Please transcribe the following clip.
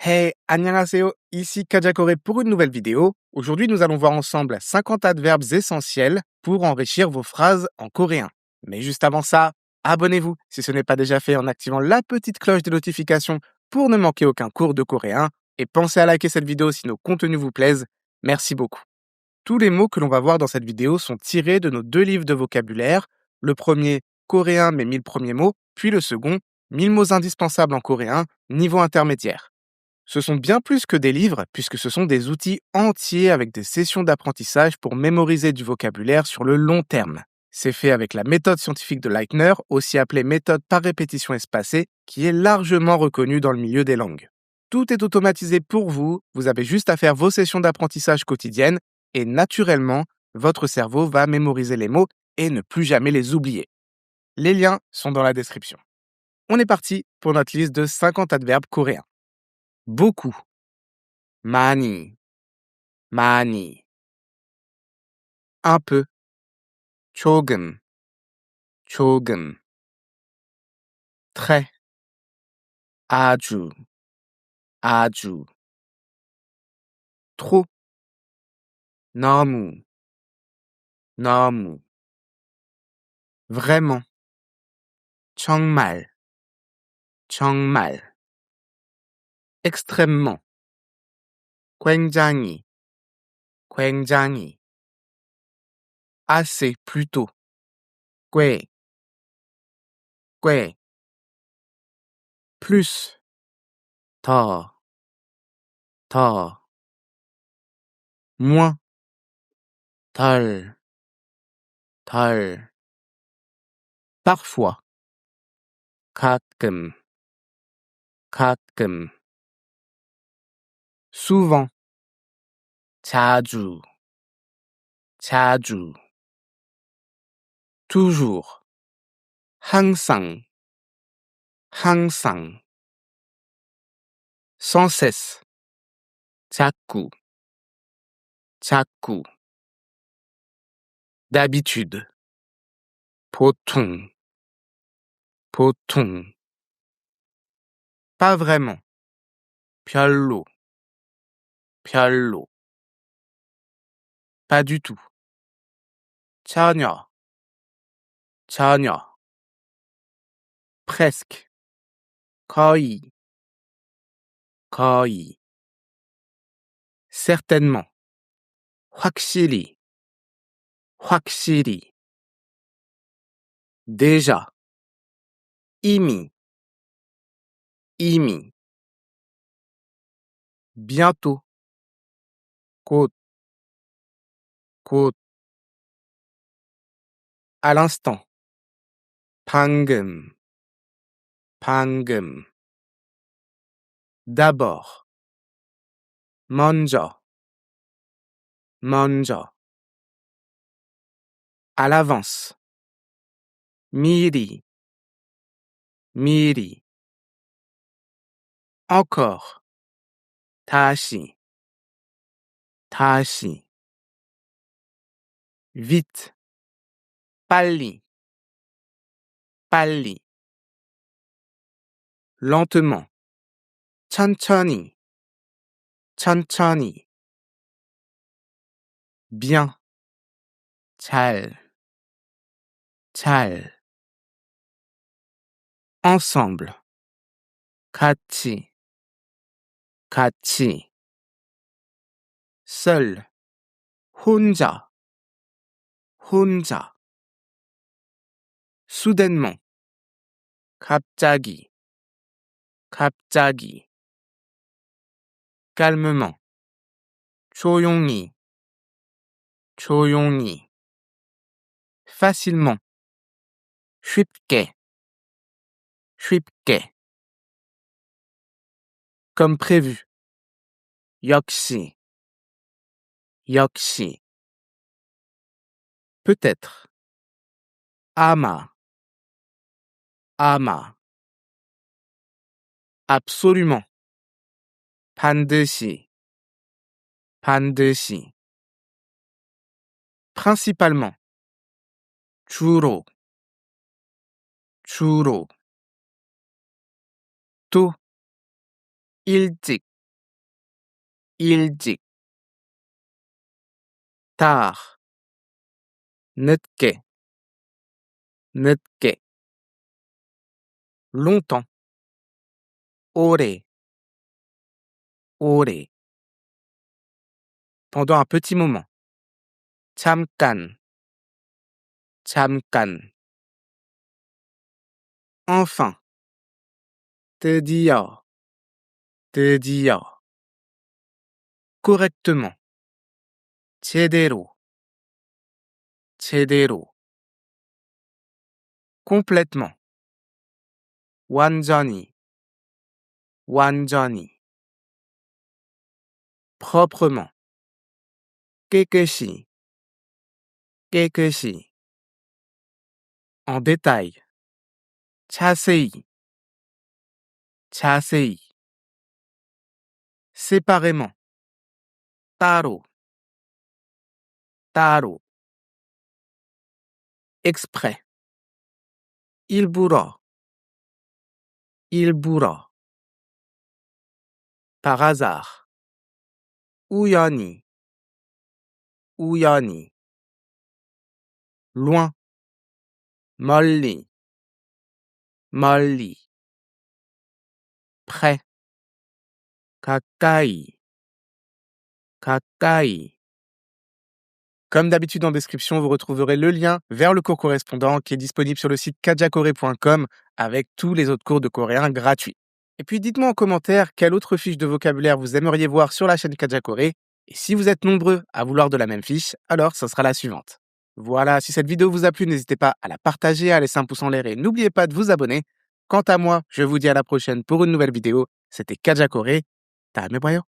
Hey, annyeonghaseyo, ici Kajakore pour une nouvelle vidéo. Aujourd'hui, nous allons voir ensemble 50 adverbes essentiels pour enrichir vos phrases en coréen. Mais juste avant ça, abonnez-vous si ce n'est pas déjà fait en activant la petite cloche de notification pour ne manquer aucun cours de coréen. Et pensez à liker cette vidéo si nos contenus vous plaisent. Merci beaucoup. Tous les mots que l'on va voir dans cette vidéo sont tirés de nos 2 livres de vocabulaire. Le premier, coréen mes 1000 premiers mots, puis le second, 1000 mots indispensables en coréen, niveau intermédiaire. Ce sont bien plus que des livres, puisque ce sont des outils entiers avec des sessions d'apprentissage pour mémoriser du vocabulaire sur le long terme. C'est fait avec la méthode scientifique de Leitner, aussi appelée méthode par répétition espacée, qui est largement reconnue dans le milieu des langues. Tout est automatisé pour vous, vous avez juste à faire vos sessions d'apprentissage quotidiennes et naturellement, votre cerveau va mémoriser les mots et ne plus jamais les oublier. Les liens sont dans la description. On est parti pour notre liste de 50 adverbes coréens. Beaucoup. 많이, 많이. Un peu. 조금, 조금. très. 아주, 아주. trop. 너무, 너무. vraiment. 정말, 정말. extrêmement. 굉장히, 굉장히. assez, plutôt. 꽤, 꽤. plus. 더, 더. moins. 덜, 덜. parfois. 가끔, 가끔. souvent. 자주, 자주. toujours. 항상, 항상. sans cesse. 자꾸, 자꾸. d'habitude. 보통, 보통. pas vraiment. 별로, 별로. pas du tout. 전혀, 전혀. presque. 거의, 거의. certainement. 확실히, 확실히. déjà. 이미, 이미. bientôt. 곧, 곧. à l'instant. 방금, 방금. d'abord. 먼저, 먼저. à l'avance. 미리, 미리. encore. 다시, 다시. vite. 빨리, 빨리. lentement. 천천히, 천천히. bien. 잘, 잘. ensemble. 같이, 같이. seul. 혼자, 혼자. soudainement. 갑자기, 갑자기. calmement. 조용히, 조용히. facilement. 쉽게, 쉽게. comme prévu. 역시, 역시. peut-être. 아마, 아마. absolument. 반드시, 반드시. principalement. 주로, 주로. tôt. 일찍, 일찍, tard, 늦게, 늦게, longtemps, 오래, 오래, pendant un petit moment, 잠깐, 잠깐, enfin, 드디어, 드디어, correctement, 제대로, 제대로, complètement, 완전히, 완전히, proprement, 깨끗이, 깨끗이, en détail, 자세히, 자세히, séparément, 따로, 따로, exprès, 일부러, 일부러, par hasard, 우연히, 우연히, loin, 멀리, 멀리, près, 가까이, 가까이. Comme d'habitude en description, vous retrouverez le lien vers le cours correspondant qui est disponible sur le site kajakore.com avec tous les autres cours de coréen gratuits. Et puis dites-moi en commentaire quelle autre fiche de vocabulaire vous aimeriez voir sur la chaîne Kajakore. Et si vous êtes nombreux à vouloir de la même fiche, alors ce sera la suivante. Voilà, si cette vidéo vous a plu, n'hésitez pas à la partager, à laisser un pouce en l'air et n'oubliez pas de vous abonner. Quant à moi, je vous dis à la prochaine pour une nouvelle vidéo. C'était Kajakore. 다음에 봐요.